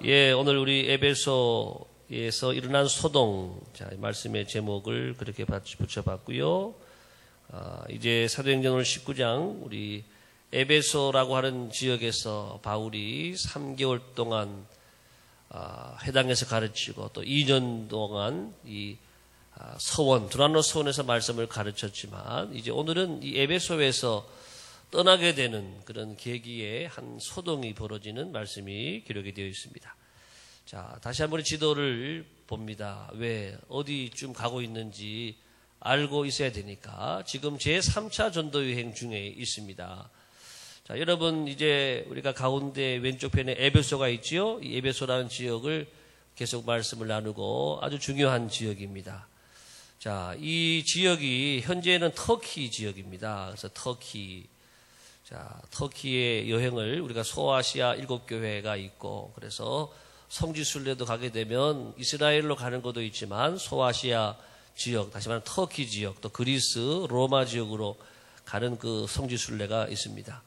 예, 오늘 우리 에베소에서 일어난 소동, 자, 말씀의 제목을 그렇게 붙여봤고요. 이제 사도행전 오늘 19장, 우리 에베소라고 하는 지역에서 바울이 3개월 동안 회당에서 가르치고 또 2년 동안 이 서원, 두란노 서원에서 말씀을 가르쳤지만 이제 오늘은 이 에베소에서 떠나게 되는 그런 계기에 한 소동이 벌어지는 말씀이 기록이 되어 있습니다. 자, 다시 한번 지도를 봅니다. 왜, 어디쯤 가고 있는지 알고 있어야 되니까 지금 제3차 전도여행 중에 있습니다. 자, 여러분 이제 우리가 가운데 왼쪽 편에 에베소가 있지요. 이 에베소라는 지역을 계속 말씀을 나누고 아주 중요한 지역입니다. 자, 이 지역이 현재는 터키 지역입니다. 그래서 자, 터키의 여행을 우리가 소아시아 7교회가 있고, 그래서 성지순례도 가게 되면 이스라엘로 가는 것도 있지만 소아시아 지역, 다시 말하면 터키 지역, 또 그리스, 로마 지역으로 가는 그 성지순례가 있습니다.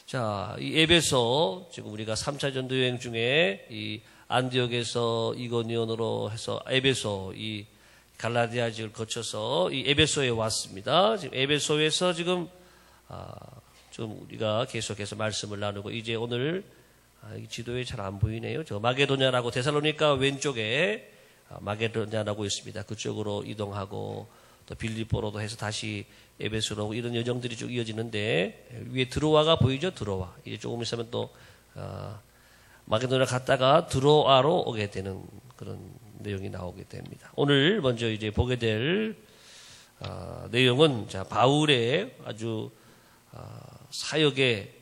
자, 이 에베소, 지금 우리가 3차 전도여행 중에 이 안디옥에서 이고니온으로 해서 에베소, 이 갈라디아 지역을 거쳐서 이 에베소에 왔습니다. 지금 에베소에서 지금 좀 우리가 계속해서 말씀을 나누고 이제 오늘 이 지도에 잘 안 보이네요. 저 마게도냐라고 데살로니가 왼쪽에 마게도냐라고 있습니다. 그쪽으로 이동하고 또 빌립보로도 해서 다시 에베소로 오고 이런 여정들이 쭉 이어지는데 위에 드로아가 보이죠? 드로아. 이제 조금 있으면 또 마게도냐 갔다가 드로아로 오게 되는 그런 내용이 나오게 됩니다. 오늘 먼저 이제 보게 될 내용은 자, 바울의 아주 사역에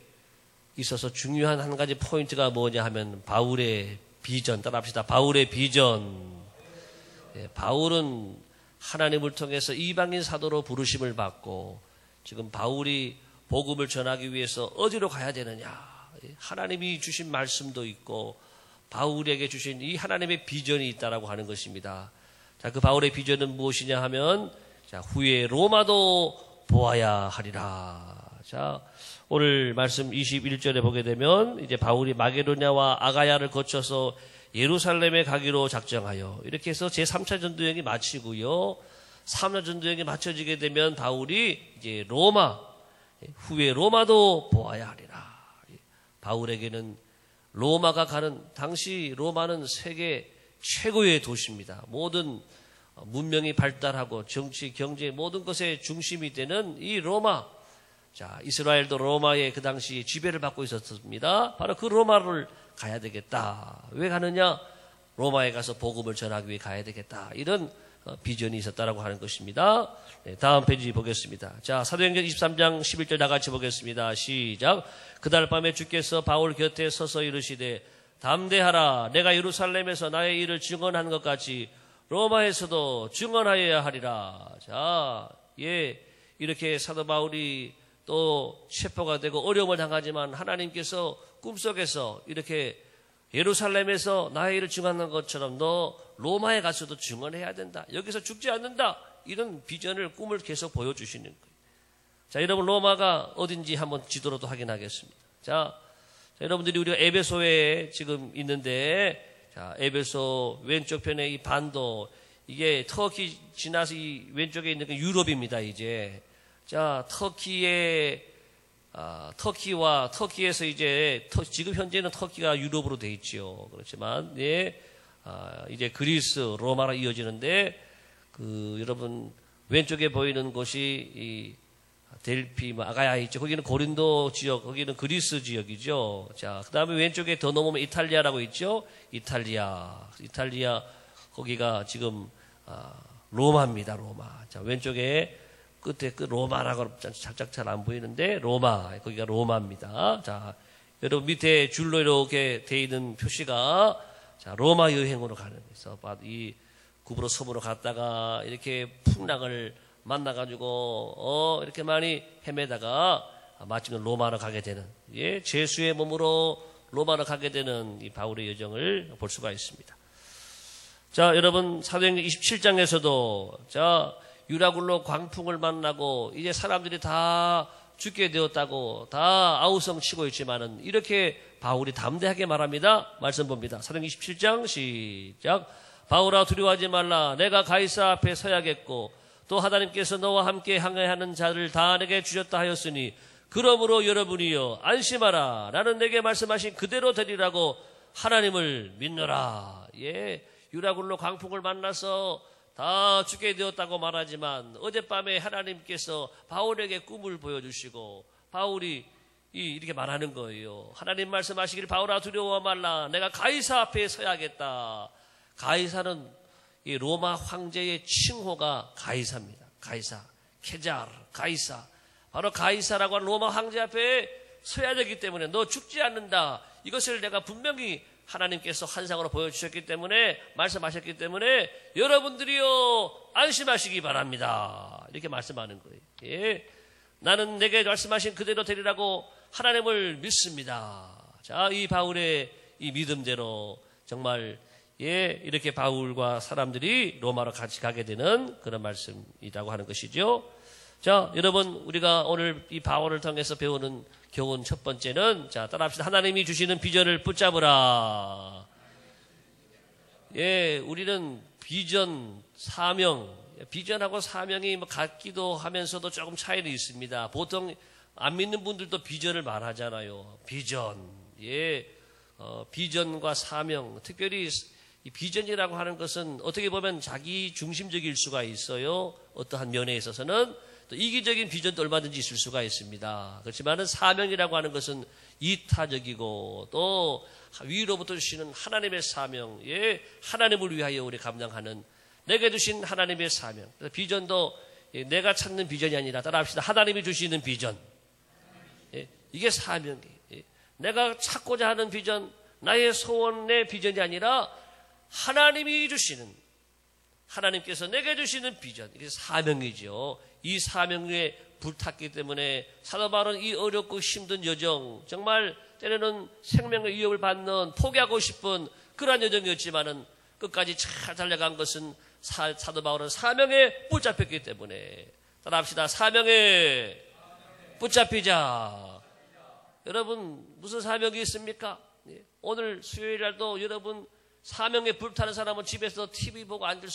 있어서 중요한 한 가지 포인트가 뭐냐 하면 바울의 비전, 따라합시다. 바울의 비전. 예, 바울은 하나님을 통해서 이방인 사도로 부르심을 받고 지금 바울이 복음을 전하기 위해서 어디로 가야 되느냐. 하나님이 주신 말씀도 있고 바울에게 주신 이 하나님의 비전이 있다라고 하는 것입니다. 자, 그 바울의 비전은 무엇이냐 하면 자, 후에 로마도 보아야 하리라. 자, 오늘 말씀 21절에 보게 되면 이제 바울이 마게도냐와 아가야를 거쳐서 예루살렘에 가기로 작정하여 이렇게 해서 제3차 전도여행이 마치고요. 3차 전도여행이 마쳐지게 되면 바울이 이제 로마, 후에 로마도 보아야 하리라. 바울에게는 로마가 가는, 당시 로마는 세계 최고의 도시입니다. 모든 문명이 발달하고 정치, 경제 모든 것의 중심이 되는 이 로마. 자, 이스라엘도 로마의 그 당시 지배를 받고 있었습니다. 바로 그 로마를 가야 되겠다. 왜 가느냐? 로마에 가서 복음을 전하기 위해 가야 되겠다. 이런 비전이 있었다라고 하는 것입니다. 네, 다음 페이지 보겠습니다. 자, 사도행전 23장 11절 다 같이 보겠습니다. 시작. 그날 밤에 주께서 바울 곁에 서서 이르시되 담대하라. 내가 예루살렘에서 나의 일을 증언한 것 같이 로마에서도 증언하여야 하리라. 자, 예, 이렇게 사도 바울이 또 체포가 되고 어려움을 당하지만 하나님께서 꿈속에서 이렇게 예루살렘에서 나의 일을 증언한 것처럼 너 로마에 가서도 증언해야 된다. 여기서 죽지 않는다. 이런 비전을, 꿈을 계속 보여주시는 거예요. 자, 여러분 로마가 어딘지 한번 지도로도 확인하겠습니다. 자, 여러분들이 우리가 에베소에 지금 있는데 자, 에베소 왼쪽 편에 이 반도, 이게 터키 지나서 이 왼쪽에 있는 게 유럽입니다, 이제. 자, 터키와 터키에서 이제 지금 현재는 터키가 유럽으로 돼 있지요. 그렇지만 예, 이제 그리스, 로마로 이어지는데 여러분 왼쪽에 보이는 곳이 이 델피, 아가야 있죠. 거기는 고린도 지역, 거기는 그리스 지역이죠. 자, 그다음에 왼쪽에 더 넘으면 이탈리아라고 있죠. 이탈리아 거기가 지금 로마입니다. 로마. 자, 왼쪽에 끝에 그 로마라고 살짝 잘 안 보이는데 로마, 거기가 로마입니다. 자, 여러분 밑에 줄로 이렇게 돼 있는 표시가 자, 로마 여행으로 가는 데서 이 구브로 섬으로 갔다가 이렇게 풍랑을 만나가지고 이렇게 많이 헤매다가 마침내 로마로 가게 되는, 예, 제수의 몸으로 로마로 가게 되는 이 바울의 여정을 볼 수가 있습니다. 자, 여러분 사도행전 27장에서도 자, 유라굴로 광풍을 만나고 이제 사람들이 다 죽게 되었다고 다 아우성 치고 있지만은 이렇게 바울이 담대하게 말합니다. 말씀 봅니다. 사도행전 27장 시작. 바울아 두려워하지 말라. 내가 가이사 앞에 서야겠고 또 하나님께서 너와 함께 항해하는 자를 다 내게 주셨다 하였으니 그러므로 여러분이여 안심하라. 나는 내게 말씀하신 그대로 되리라고 하나님을 믿노라. 예, 유라굴로 광풍을 만나서 다 죽게 되었다고 말하지만 어젯밤에 하나님께서 바울에게 꿈을 보여주시고 바울이 이렇게 말하는 거예요. 하나님 말씀하시길 바울아 두려워 말라. 내가 가이사 앞에 서야겠다. 가이사는 이 로마 황제의 칭호가 가이사입니다. 가이사, 케자르, 가이사. 바로 가이사라고 하는 로마 황제 앞에 서야 되기 때문에 너 죽지 않는다. 이것을 내가 분명히 하나님께서 환상으로 보여주셨기 때문에 말씀하셨기 때문에 여러분들이요 안심하시기 바랍니다. 이렇게 말씀하는 거예요. 예, 나는 내게 말씀하신 그대로 되리라고 하나님을 믿습니다. 자, 이 바울의 이 믿음대로 정말 예, 이렇게 바울과 사람들이 로마로 같이 가게 되는 그런 말씀이라고 하는 것이죠. 자, 여러분 우리가 오늘 이 바울을 통해서 배우는 교훈 첫 번째는 자, 따라합시다. 하나님이 주시는 비전을 붙잡으라. 예, 우리는 비전, 사명, 비전하고 사명이 뭐 같기도 하면서도 조금 차이는 있습니다. 보통 안 믿는 분들도 비전을 말하잖아요. 비전, 예, 비전과 사명, 특별히 이 비전이라고 하는 것은 어떻게 보면 자기 중심적일 수가 있어요. 어떠한 면에 있어서는 또 이기적인 비전도 얼마든지 있을 수가 있습니다. 그렇지만은 사명이라고 하는 것은 이타적이고 또 위로부터 주시는 하나님의 사명, 예, 하나님을 위하여 우리 감당하는 내게 주신 하나님의 사명. 그래서 비전도 예, 내가 찾는 비전이 아니라 따라합시다. 하나님이 주시는 비전. 예, 이게 사명이에요. 예, 내가 찾고자 하는 비전, 나의 소원의 비전이 아니라 하나님이 주시는, 하나님께서 내게 주시는 비전, 이게 사명이죠. 이 사명에 불탔기 때문에 사도 바울은 이 어렵고 힘든 여정, 정말 때로는 생명의 위협을 받는 포기하고 싶은 그러한 여정이었지만은 끝까지 잘 달려간 것은 사도 바울은 사명에 붙잡혔기 때문에 따라합시다. 사명에 붙잡히자. 여러분 무슨 사명이 있습니까? 오늘 수요일날도 여러분 사명에 불타는 사람은 집에서 TV 보고 앉아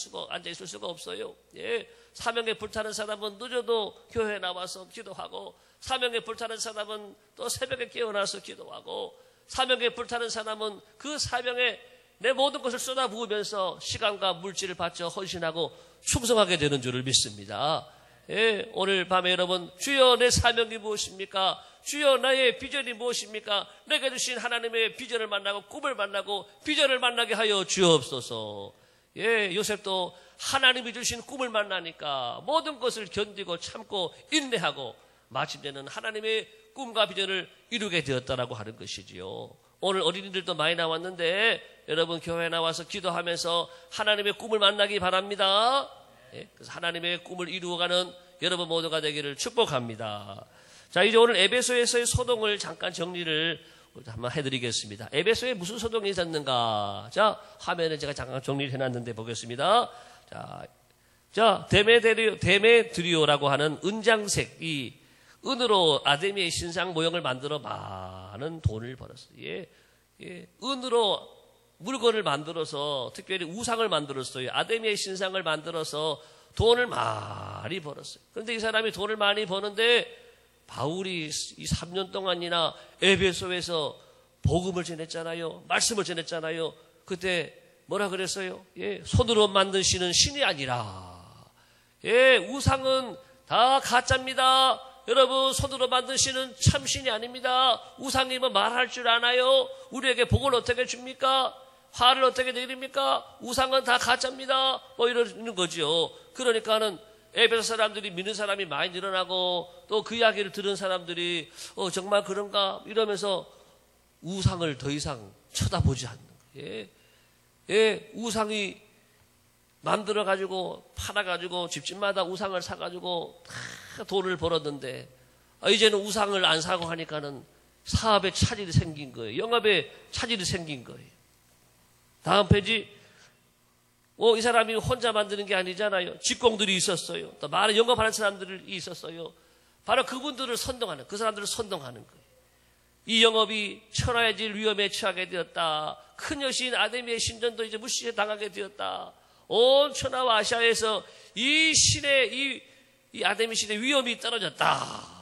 있을 수가 없어요. 예, 사명에 불타는 사람은 늦어도 교회에 나와서 기도하고, 사명에 불타는 사람은 또 새벽에 깨어나서 기도하고, 사명에 불타는 사람은 그 사명에 내 모든 것을 쏟아부으면서 시간과 물질을 바쳐 헌신하고 충성하게 되는 줄을 믿습니다. 예, 오늘 밤에 여러분 주여 내 사명이 무엇입니까? 주여 나의 비전이 무엇입니까? 내게 주신 하나님의 비전을 만나고 꿈을 만나고 비전을 만나게 하여 주옵소서. 예, 요셉도 하나님이 주신 꿈을 만나니까 모든 것을 견디고 참고 인내하고 마침내는 하나님의 꿈과 비전을 이루게 되었다라고 하는 것이지요. 오늘 어린이들도 많이 나왔는데 여러분 교회에 나와서 기도하면서 하나님의 꿈을 만나기 바랍니다. 예, 그래서 하나님의 꿈을 이루어가는 여러분 모두가 되기를 축복합니다. 자, 이제 오늘 에베소에서의 소동을 잠깐 정리를 한번 해드리겠습니다. 에베소에 무슨 소동이 있었는가? 자, 화면에 제가 잠깐 정리를 해놨는데 보겠습니다. 자, 데메드리오라고 하는 은장색, 이 은으로 아데미의 신상 모형을 만들어 많은 돈을 벌었어요. 예, 은으로 물건을 만들어서 특별히 우상을 만들었어요. 아데미의 신상을 만들어서 돈을 많이 벌었어요. 그런데 이 사람이 돈을 많이 버는데 바울이 이 3년 동안이나 에베소에서 복음을 전했잖아요. 말씀을 전했잖아요. 그때 뭐라 그랬어요? 예, 손으로 만드시는 신이 아니라, 예, 우상은 다 가짜입니다. 여러분 손으로 만드시는 참신이 아닙니다. 우상이 뭐 말할 줄 아나요? 우리에게 복을 어떻게 줍니까? 화를 어떻게 내립니까? 우상은 다 가짜입니다. 뭐 이러는 거죠. 그러니까는 에베소 사람들이 믿는 사람이 많이 늘어나고 또 그 이야기를 들은 사람들이 정말 그런가 이러면서 우상을 더 이상 쳐다보지 않는 거예요. 예, 우상이 만들어가지고 팔아가지고 집집마다 우상을 사가지고 다 돈을 벌었는데 이제는 우상을 안 사고 하니까는 사업에 차질이 생긴 거예요. 영업에 차질이 생긴 거예요. 다음 페이지. 이 사람이 혼자 만드는 게 아니잖아요. 직공들이 있었어요. 또 많은 영업하는 사람들이 있었어요. 바로 그분들을 선동하는, 그 사람들을 선동하는 거예요. 이 영업이 천하해질 위험에 처하게 되었다. 큰 여신 아데미의 신전도 이제 무시해 당하게 되었다. 온 천하와 아시아에서 이 신의 이 아데미 신의 위험이 떨어졌다.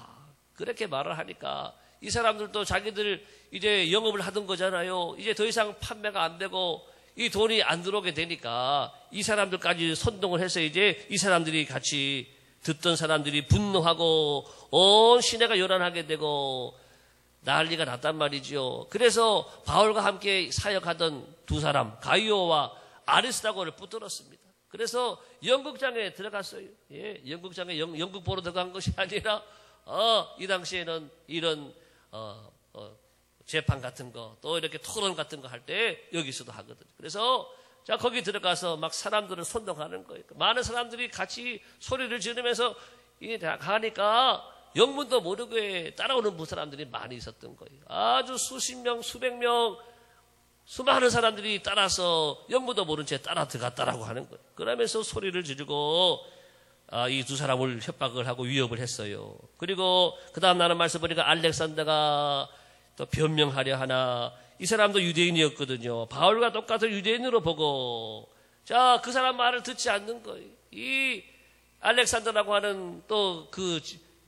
그렇게 말을 하니까 이 사람들도 자기들 이제 영업을 하던 거잖아요. 이제 더 이상 판매가 안 되고 이 돈이 안 들어오게 되니까 이 사람들까지 선동을 해서 이제 이 사람들이 같이 듣던 사람들이 분노하고 온 시내가 요란하게 되고 난리가 났단 말이죠. 그래서 바울과 함께 사역하던 두 사람 가이오와 아리스다고를 붙들었습니다. 그래서 연극장에 들어갔어요. 예, 연극장에 연극 보러 들어간 것이 아니라 이 당시에는 이런 재판 같은 거 또 이렇게 토론 같은 거 할 때 여기서도 하거든요. 그래서 자 거기 들어가서 막 사람들을 선동하는 거예요. 많은 사람들이 같이 소리를 지르면서 가니까 영문도 모르게 따라오는 사람들이 많이 있었던 거예요. 아주 수십 명, 수백 명, 수많은 사람들이 따라서 영문도 모른 채 따라 들어갔다라고 하는 거예요. 그러면서 소리를 지르고 이 두 사람을 협박을 하고 위협을 했어요. 그리고 그 다음 나는 말씀 보니까 알렉산더가 또 변명하려 하나. 이 사람도 유대인이었거든요. 바울과 똑같은 유대인으로 보고 자, 그 사람 말을 듣지 않는 거예요. 이 알렉산더라고 하는 또 그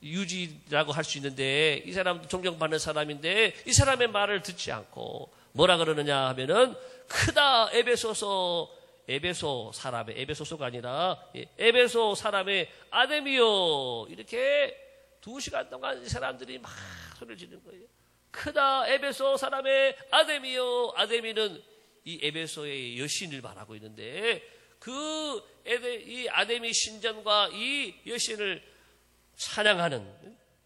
유지라고 할 수 있는데 이 사람도 존경받는 사람인데 이 사람의 말을 듣지 않고 뭐라 그러느냐 하면은 크다 에베소 사람의 에베소서가 아니라 에베소 사람의 아데미요 이렇게 2시간 동안 이 사람들이 막 소리를 지르는 거예요. 크다 에베소 사람의 아데미요. 아데미는 이 에베소의 여신을 말하고 있는데 이 아데미 신전과 이 여신을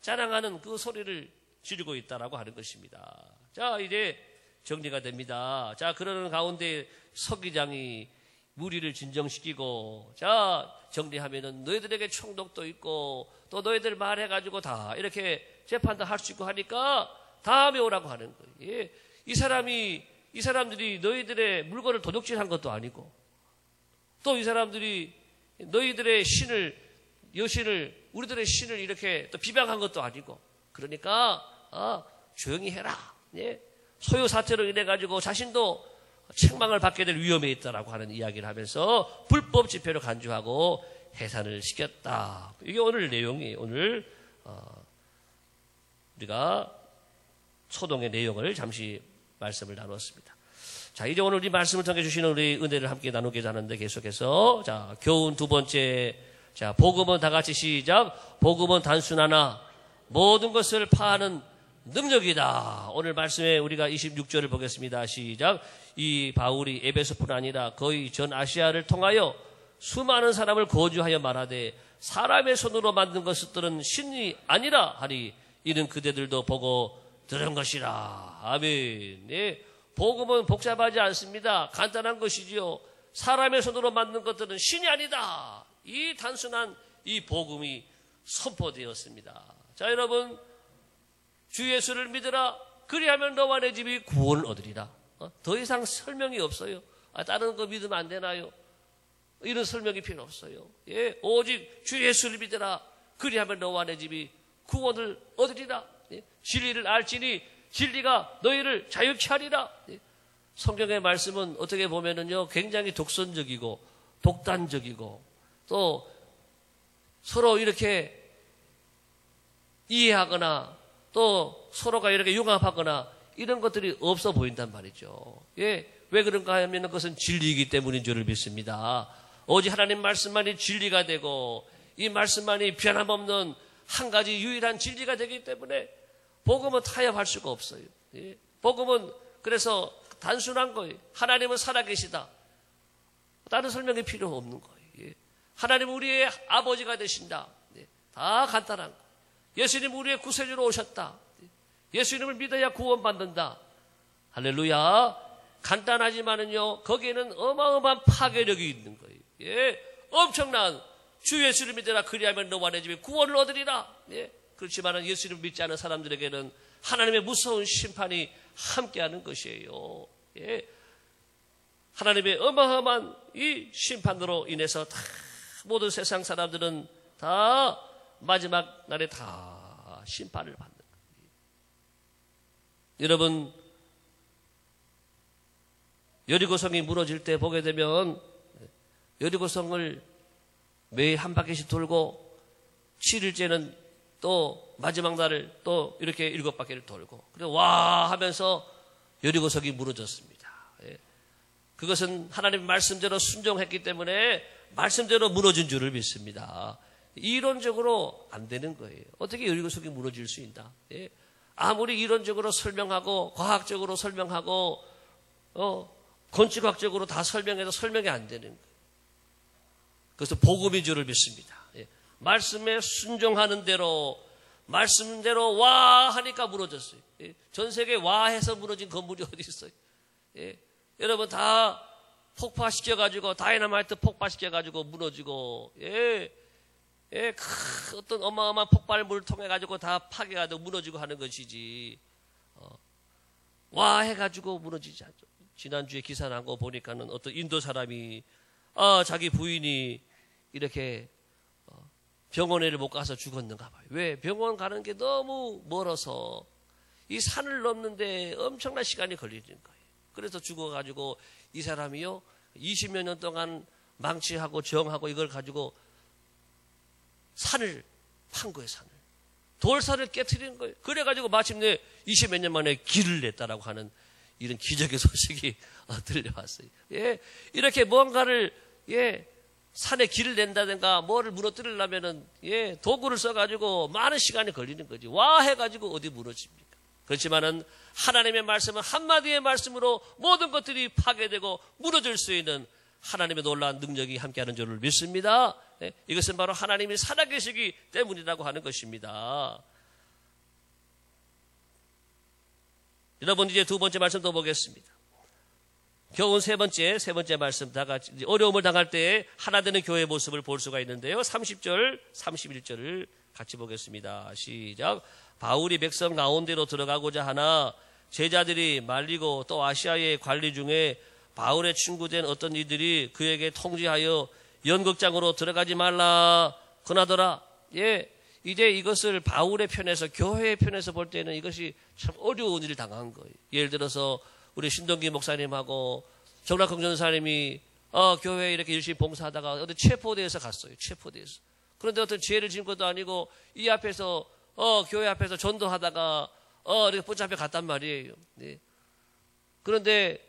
찬양하는 그 소리를 지르고 있다라고 하는 것입니다. 자, 이제 정리가 됩니다. 자, 그러는 가운데 서기장이 무리를 진정시키고 자, 정리하면은 너희들에게 총독도 있고 또 너희들 말해가지고 다 이렇게 재판도 할 수 있고 하니까 다음에 오라고 하는 거예요. 예. 이 사람들이 너희들의 물건을 도둑질한 것도 아니고 또 이 사람들이 너희들의 여신을 우리들의 신을 이렇게 또 비방한 것도 아니고 그러니까 조용히 해라. 예. 소요 사태로 인해 가지고 자신도 책망을 받게 될 위험에 있다라고 하는 이야기를 하면서 불법 집회로 간주하고 해산을 시켰다. 이게 오늘 내용이 오늘 우리가 소동의 내용을 잠시 말씀을 나눴습니다. 자, 이제 오늘 이 말씀을 통해 주시는 우리 은혜를 함께 나누고자 하는데 계속해서 자, 교훈 두 번째. 자, 복음은 다 같이 시작. 복음은 단순하나 모든 것을 파하는 능력이다. 오늘 말씀에 우리가 26절을 보겠습니다. 시작. 이 바울이 에베소뿐 아니라 거의 전 아시아를 통하여 수많은 사람을 거주하여 말하되 사람의 손으로 만든 것들은 신이 아니라 하니 이는 그대들도 보고 들은 것이라. 아멘. 네. 복음은 복잡하지 않습니다. 간단한 것이지요. 사람의 손으로 만든 것들은 신이 아니다. 이 단순한 이 복음이 선포되었습니다. 자, 여러분, 주 예수를 믿으라. 그리하면 너와 내 집이 구원을 얻으리라. 더 이상 설명이 없어요. 다른 거 믿으면 안 되나요? 이런 설명이 필요 없어요. 예, 오직 주 예수를 믿으라. 그리하면 너와 내 집이 구원을 얻으리라. 예, 진리를 알지니 진리가 너희를 자유케 하리라. 예, 성경의 말씀은 어떻게 보면은요, 굉장히 독선적이고 독단적이고 또 서로 이렇게 이해하거나 또 서로가 이렇게 융합하거나 이런 것들이 없어 보인단 말이죠. 예, 왜 그런가 하면 그것은 진리이기 때문인 줄을 믿습니다. 오직 하나님 말씀만이 진리가 되고 이 말씀만이 변함없는 한 가지 유일한 진리가 되기 때문에 복음은 타협할 수가 없어요. 예, 복음은 그래서 단순한 거예요. 하나님은 살아계시다. 다른 설명이 필요 없는 거예요. 예, 하나님은 우리의 아버지가 되신다. 예, 다 간단한 거예요. 예수님 우리의 구세주로 오셨다. 예수님을 믿어야 구원받는다. 할렐루야. 간단하지만은요, 거기에는 어마어마한 파괴력이 있는 거예요. 예, 엄청난 주 예수를 믿으라. 그리하면 너와 내 집에 구원을 얻으리라. 예, 그렇지만은 예수를 믿지 않은 사람들에게는 하나님의 무서운 심판이 함께하는 것이에요. 예, 하나님의 어마어마한 이 심판으로 인해서 다 모든 세상 사람들은 다 마지막 날에 다 심판을 받는 거예요. 여러분, 여리고성이 무너질 때 보게 되면 여리고성을 매일 한 바퀴씩 돌고 7일째는 또 마지막 날을 또 이렇게 7바퀴를 돌고 그리고 와 하면서 여리고성이 무너졌습니다. 그것은 하나님의 말씀대로 순종했기 때문에 말씀대로 무너진 줄을 믿습니다. 이론적으로 안 되는 거예요. 어떻게 여리고성이 무너질 수 있나? 아무리 이론적으로 설명하고 과학적으로 설명하고 건축학적으로 다 설명해도 설명이 안 되는 거예요. 그래서 복음인 줄을 믿습니다. 말씀에 순종하는 대로 말씀대로 와 하니까 무너졌어요. 전 세계 와 해서 무너진 건물이 어디 있어요? 여러분 다 폭파시켜가지고 다이너마이트 폭파시켜가지고 무너지고 어떤 어마어마한 폭발물을 통해가지고 다 파괴가지고 무너지고 하는 것이지 와 해가지고 무너지지 않죠. 지난주에 기사 난 거 보니까는 어떤 인도 사람이 자기 부인이 이렇게 병원에를 못 가서 죽었는가 봐요. 왜? 병원 가는 게 너무 멀어서 이 산을 넘는데 엄청난 시간이 걸리는 거예요. 그래서 죽어가지고 이 사람이요 20몇 년 동안 망치하고 정하고 이걸 가지고 산을 판 거예요. 산을 돌산을 깨트리는 거예요. 그래가지고 마침내 20몇 년 만에 길을 냈다라고 하는 이런 기적의 소식이 들려왔어요. 이렇게 뭔가를 산에 길을 낸다든가 뭐를 무너뜨리려면은 도구를 써가지고 많은 시간이 걸리는 거지. 와 해가지고 어디 무너집니까? 그렇지만은 하나님의 말씀은 한마디의 말씀으로 모든 것들이 파괴되고 무너질 수 있는 하나님의 놀라운 능력이 함께하는 줄을 믿습니다. 이것은 바로 하나님이 살아계시기 때문이라고 하는 것입니다. 여러분 이제 두 번째 말씀 더 보겠습니다. 교훈 세 번째 말씀 다 같이 어려움을 당할 때에 하나 되는 교회의 모습을 볼 수가 있는데요. 30절, 31절을 같이 보겠습니다. 시작. 바울이 백성 가운데로 들어가고자 하나 제자들이 말리고 또 아시아의 관리 중에 바울의 친구된 어떤 이들이 그에게 통지하여 연극장으로 들어가지 말라 권하더라. 이제 이것을 바울의 편에서 교회의 편에서 볼 때는 이것이 참 어려운 일을 당한 거예요. 예를 들어서 우리 신동기 목사님하고 정락홍 전사님이 교회에 이렇게 열심히 봉사하다가 어디 체포대에서 갔어요. 체포대에서. 그런데 어떤 죄를 지은 것도 아니고 이 앞에서 교회 앞에서 전도하다가 이렇게 붙잡혀 갔단 말이에요. 그런데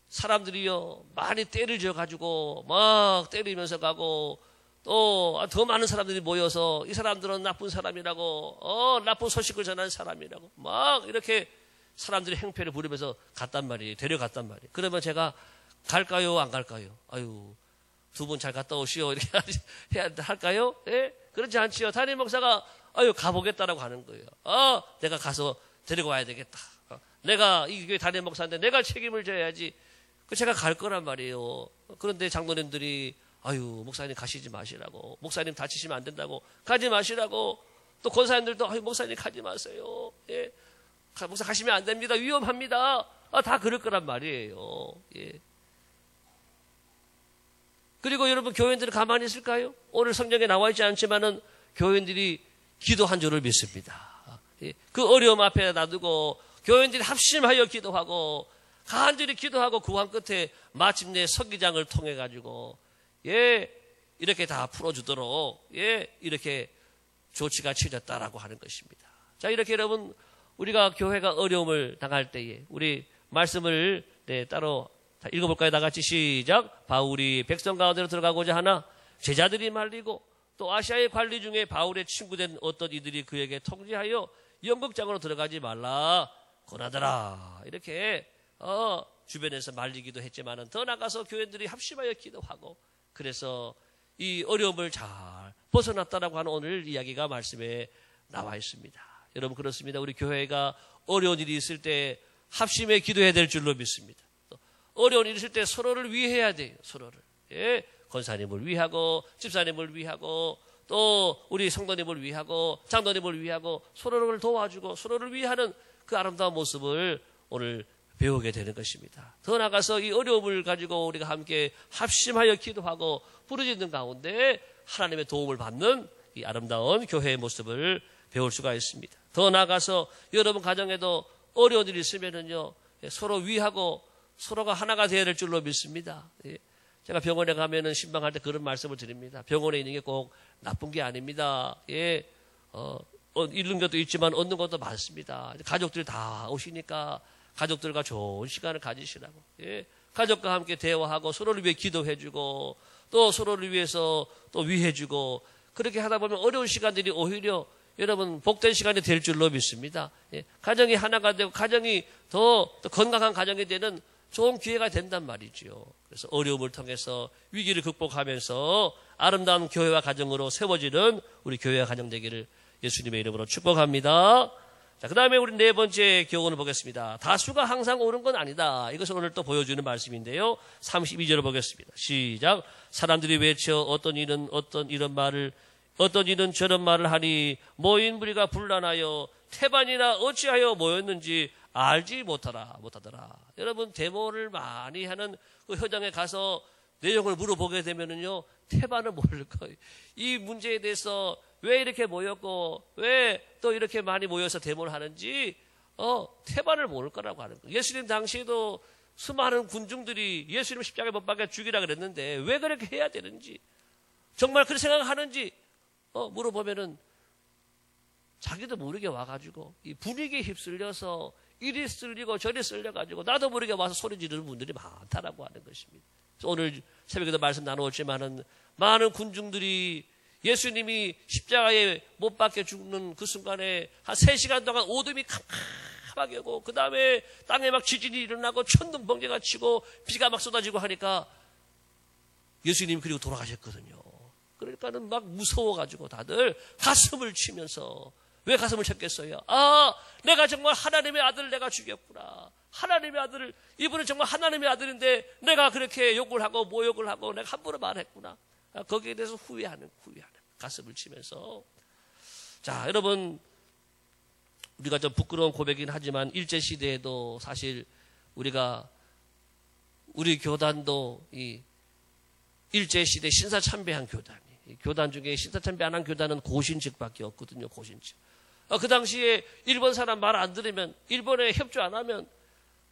사람들이요 많이 때를 지어가지고 막 때리면서 가고 또 더 많은 사람들이 모여서 이 사람들은 나쁜 사람이라고 나쁜 소식을 전하는 사람이라고 막 이렇게 사람들이 행패를 부리면서 갔단 말이에요. 데려갔단 말이에요. 그러면 제가 갈까요? 안 갈까요? 아유, 두 분 잘 갔다 오시오. 이렇게 해야 할까요? 그렇지 않지요. 담임 목사가 가보겠다라고 하는 거예요. 내가 가서 데리고 와야 되겠다. 내가 이 교회 담임 목사인데 내가 책임을 져야지. 제가 갈 거란 말이에요. 그런데 장로님들이 목사님 가시지 마시라고. 목사님 다치시면 안 된다고. 가지 마시라고. 또 권사님들도 목사님 가지 마세요. 목사 가시면 안 됩니다. 위험합니다. 다 그럴 거란 말이에요. 그리고 여러분 교인들은 가만히 있을까요? 오늘 성경에 나와 있지 않지만은 교인들이 기도한 줄을 믿습니다. 그 어려움 앞에 놔두고 교인들이 합심하여 기도하고 간절히 기도하고 구한 끝에 마침내 서기장을 통해 가지고 이렇게 다 풀어주도록 이렇게 조치가 취해졌다라고 하는 것입니다. 자, 이렇게 여러분 우리가 교회가 어려움을 당할 때에 우리 말씀을 따로 읽어볼까요? 다 같이 시작. 바울이 백성 가운데로 들어가고자 하나 제자들이 말리고 또 아시아의 관리 중에 바울의 친구된 어떤 이들이 그에게 통지하여 연극장으로 들어가지 말라 권하더라. 이렇게 주변에서 말리기도 했지만은 더 나가서 교인들이 합심하여 기도하고 그래서 이 어려움을 잘 벗어났다라고 하는 오늘 이야기가 말씀에 나와 있습니다. 여러분 그렇습니다. 우리 교회가 어려운 일이 있을 때 합심해 기도해야 될 줄로 믿습니다. 또 어려운 일이 있을 때 서로를 위해야 돼요. 서로를. 권사님을 위하고 집사님을 위하고 또 우리 성도님을 위하고 장로님을 위하고 서로를 도와주고 서로를 위하는 그 아름다운 모습을 오늘 배우게 되는 것입니다. 더 나아가서 이 어려움을 가지고 우리가 함께 합심하여 기도하고 부르짖는 가운데 하나님의 도움을 받는 이 아름다운 교회의 모습을 배울 수가 있습니다. 더 나아가서 여러분 가정에도 어려운 일이 있으면은요, 서로 위하고 서로가 하나가 되어야 될 줄로 믿습니다. 제가 병원에 가면은 신방할 때 그런 말씀을 드립니다. 병원에 있는 게 꼭 나쁜 게 아닙니다. 잃는 것도 있지만 얻는 것도 많습니다. 가족들이 다 오시니까 가족들과 좋은 시간을 가지시라고. 가족과 함께 대화하고 서로를 위해 기도해주고 또 서로를 위해서 또 위해주고 그렇게 하다 보면 어려운 시간들이 오히려 여러분 복된 시간이 될 줄로 믿습니다. 가정이 하나가 되고 가정이 더 건강한 가정이 되는 좋은 기회가 된단 말이죠. 그래서 어려움을 통해서 위기를 극복하면서 아름다운 교회와 가정으로 세워지는 우리 교회와 가정 되기를 예수님의 이름으로 축복합니다. 자, 그 다음에 우리 네 번째 교훈을 보겠습니다. 다수가 항상 옳은 건 아니다. 이것을 오늘 또 보여주는 말씀인데요. 32절을 보겠습니다. 시작. 사람들이 외쳐 어떤 이는 저런 말을 하니 모인 무리가 분란하여 태반이나 어찌하여 모였는지 알지 못하더라. 여러분 데모를 많이 하는 그 현장에 가서 내용을 물어보게 되면은요 태반을 모를 거예요. 이 문제에 대해서 왜 이렇게 모였고 왜 또 이렇게 많이 모여서 데모를 하는지 태반을 모를 거라고 하는 거예요. 예수님 당시에도 수많은 군중들이 예수님 십자가에 못 박아 죽이라 그랬는데 왜 그렇게 해야 되는지 정말 그렇게 생각하는지 물어보면은 자기도 모르게 와가지고 이 분위기에 휩쓸려서 이리 쓸리고 저리 쓸려가지고 나도 모르게 와서 소리 지르는 분들이 많다라고 하는 것입니다. 오늘 새벽에도 말씀 나누었지만은 많은 군중들이 예수님이 십자가에 못 박혀 죽는 그 순간에 한 3시간 동안 오둠이 캄캄하게 오고 그 다음에 땅에 막 지진이 일어나고 천둥 번개가 치고 비가 막 쏟아지고 하니까 예수님이 그리고 돌아가셨거든요. 그러니까는 막 무서워가지고 다들 가슴을 치면서 왜 가슴을 쳤겠어요? 내가 정말 하나님의 아들을 내가 죽였구나. 하나님의 아들을, 이분은 정말 하나님의 아들인데 내가 그렇게 욕을 하고 모욕을 하고 내가 함부로 말했구나. 거기에 대해서 후회하는 가슴을 치면서. 자, 여러분 우리가 좀 부끄러운 고백이긴 하지만 일제시대에도 사실 우리 교단도 이 일제시대 신사참배한 교단 중에 신사참배 안 한 교단은 고신측밖에 없거든요. 고신측. 그 당시에 일본 사람 말 안 들으면 일본에 협조 안 하면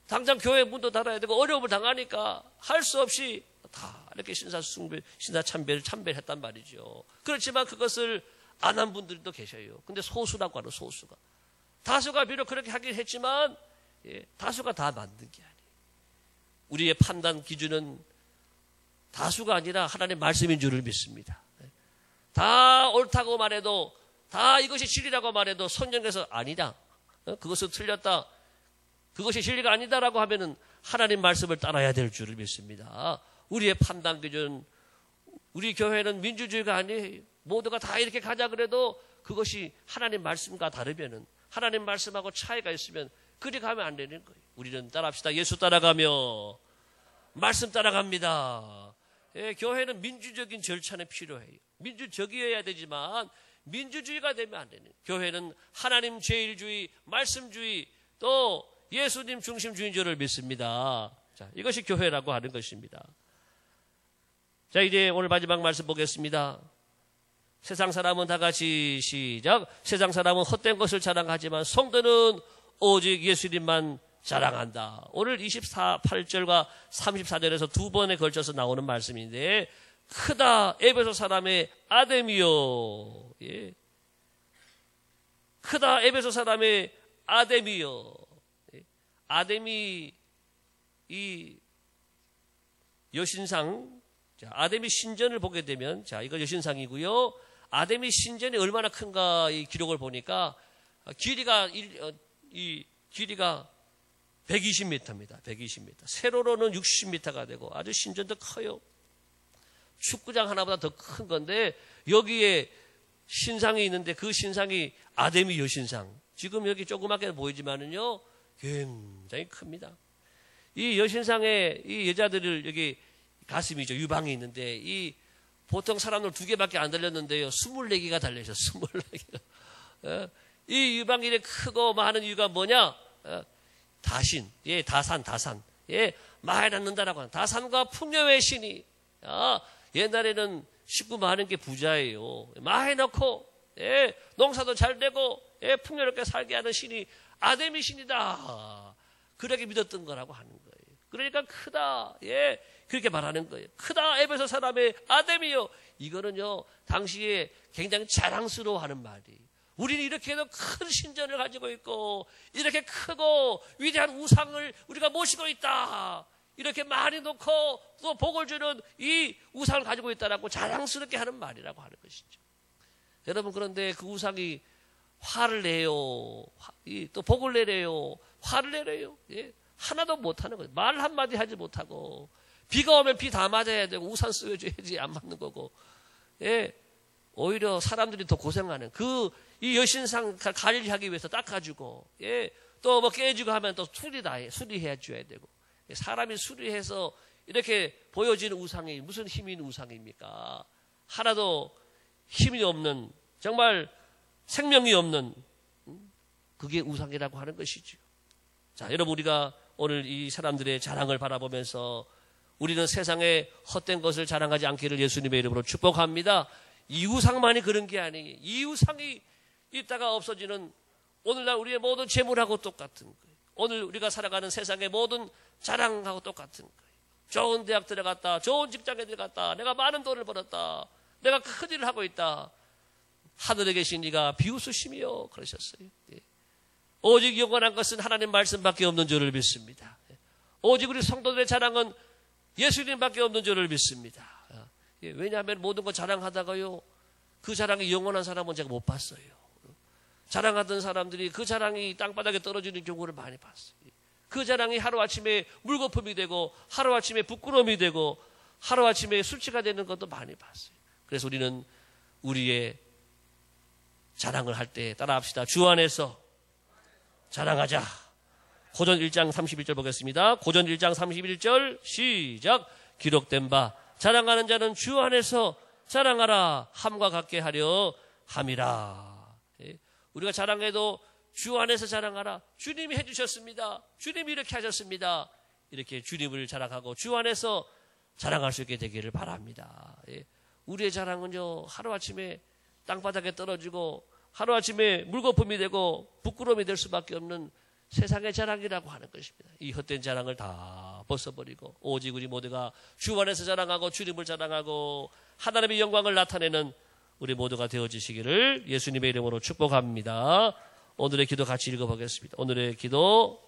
당장 교회 문도 닫아야 되고 어려움을 당하니까 할 수 없이 다 이렇게 신사참배를 참배했단 말이죠. 그렇지만 그것을 안 한 분들도 계셔요. 근데 소수라고 하는 소수가. 다수가 비록 그렇게 하긴 했지만 다수가 다 만든 게 아니에요. 우리의 판단 기준은 다수가 아니라 하나님의 말씀인 줄을 믿습니다. 다 옳다고 말해도 다 이것이 진리라고 말해도 성경에서 아니다. 그것은 틀렸다. 그것이 진리가 아니다라고 하면은 하나님 말씀을 따라야 될 줄을 믿습니다. 우리의 판단 기준, 우리 교회는 민주주의가 아니에요. 모두가 다 이렇게 가자 그래도 그것이 하나님 말씀과 다르면은 하나님 말씀하고 차이가 있으면 그리 가면 안 되는 거예요. 우리는 따라합시다. 예수 따라가며 말씀 따라갑니다. 교회는 민주적인 절차는 필요해요. 민주적이어야 되지만 민주주의가 되면 안 되는. 교회는 하나님 제일주의, 말씀주의, 또 예수님 중심주의인 줄을 믿습니다. 자, 이것이 교회라고 하는 것입니다. 자, 이제 오늘 마지막 말씀 보겠습니다. 세상 사람은 다 같이 시작. 세상 사람은 헛된 것을 자랑하지만 성도는 오직 예수님만 자랑한다. 오늘 28절과 34절에서 두 번에 걸쳐서 나오는 말씀인데 크다 에베소 사람의 아데미요. 예. 크다 에베소 사람의 아데미요. 예. 아데미 이 여신상, 자, 아데미 신전을 보게 되면, 자, 이거 여신상이고요. 아데미 신전이 얼마나 큰가 이 기록을 보니까 길이가 120m입니다. 120m. 세로로는 60m가 되고 아주 신전도 커요. 축구장 하나보다 더 큰 건데 여기에 신상이 있는데 그 신상이 아데미 여신상. 지금 여기 조그맣게 보이지만은요 굉장히 큽니다. 이 여신상에 이 여자들을 여기 가슴이죠. 유방이 있는데 이 보통 사람들 2개밖에 안 달렸는데요. 24개가 달려있어요. 24개가. 이 유방이 이렇게 크고 많은 이유가 뭐냐? 다신. 예, 다산. 예, 많이 낳는다라고 하는. 다산과 풍요의 신이. 옛날에는 식구 많은 게 부자예요. 많이 낳고 예, 농사도 잘 되고 예, 풍요롭게 살게 하는 신이 아담이 신이다. 그렇게 믿었던 거라고 하는 거예요. 그러니까 크다. 예, 그렇게 말하는 거예요. 크다 에베소 사람의 아담이요. 이거는요 당시에 굉장히 자랑스러워하는 말이. 우리는 이렇게도 큰 신전을 가지고 있고 이렇게 크고 위대한 우상을 우리가 모시고 있다. 이렇게 많이 놓고 또 복을 주는 이 우상을 가지고 있다라고 자랑스럽게 하는 말이라고 하는 것이죠. 여러분 그런데 그 우상이 화를 내요. 또 복을 내래요. 화를 내래요. 예, 하나도 못하는 거예요. 말 한마디 하지 못하고 비가 오면 비 다 맞아야 되고 우산 쓰여줘야지 안 맞는 거고 예, 오히려 사람들이 더 고생하는 이 여신상 관리하기 위해서 닦아주고 예, 또 뭐 깨지고 하면 또 수리해 줘야 되고 사람이 수리해서 이렇게 보여지는 우상이 무슨 힘이 있는 우상입니까? 하나도 힘이 없는 정말 생명이 없는 그게 우상이라고 하는 것이죠. 자, 여러분 우리가 오늘 이 사람들의 자랑을 바라보면서 우리는 세상에 헛된 것을 자랑하지 않기를 예수님의 이름으로 축복합니다. 이 우상만이 그런 게 아니에요. 이 우상이 있다가 없어지는 오늘날 우리의 모든 재물하고 똑같은 거예요. 오늘 우리가 살아가는 세상의 모든 자랑하고 똑같은 거예요. 좋은 대학 들어갔다. 좋은 직장에 들어갔다. 내가 많은 돈을 벌었다. 내가 큰 일을 하고 있다. 하늘에 계신 이가 비웃으시며 그러셨어요. 예. 오직 영원한 것은 하나님 말씀밖에 없는 줄을 믿습니다. 예. 오직 우리 성도들의 자랑은 예수님밖에 없는 줄을 믿습니다. 예. 왜냐하면 모든 거 자랑하다가요 그 자랑이 영원한 사람은 제가 못 봤어요. 자랑하던 사람들이 그 자랑이 땅바닥에 떨어지는 경우를 많이 봤어요. 그 자랑이 하루아침에 물거품이 되고 하루아침에 부끄러움이 되고 하루아침에 술취가 되는 것도 많이 봤어요. 그래서 우리는 우리의 자랑을 할 때 따라합시다. 주 안에서 자랑하자. 고전 1장 31절 보겠습니다. 고전 1장 31절 시작. 기록된 바 자랑하는 자는 주 안에서 자랑하라 함과 같게 하려 함이라. 우리가 자랑해도 주 안에서 자랑하라. 주님이 해주셨습니다. 주님이 이렇게 하셨습니다. 이렇게 주님을 자랑하고 주 안에서 자랑할 수 있게 되기를 바랍니다. 우리의 자랑은요 하루아침에 땅바닥에 떨어지고 하루아침에 물거품이 되고 부끄러움이 될 수밖에 없는 세상의 자랑이라고 하는 것입니다. 이 헛된 자랑을 다 벗어버리고 오직 우리 모두가 주 안에서 자랑하고 주님을 자랑하고 하나님의 영광을 나타내는 우리 모두가 되어지시기를 예수님의 이름으로 축복합니다. 오늘의 기도 같이 읽어보겠습니다. 오늘의 기도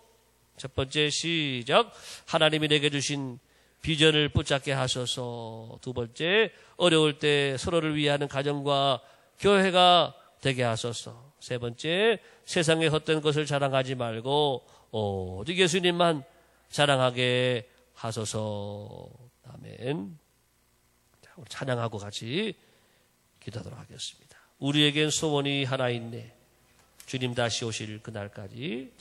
첫 번째 시작. 하나님이 내게 주신 비전을 붙잡게 하소서. 두 번째, 어려울 때 서로를 위하는 가정과 교회가 되게 하소서. 세 번째, 세상의 헛된 것을 자랑하지 말고 오직 예수님만 자랑하게 하소서. 아멘. 자, 우리 찬양하고 같이 기도하도록 하겠습니다. 우리에겐 소원이 하나 있네. 주님 다시 오실 그날까지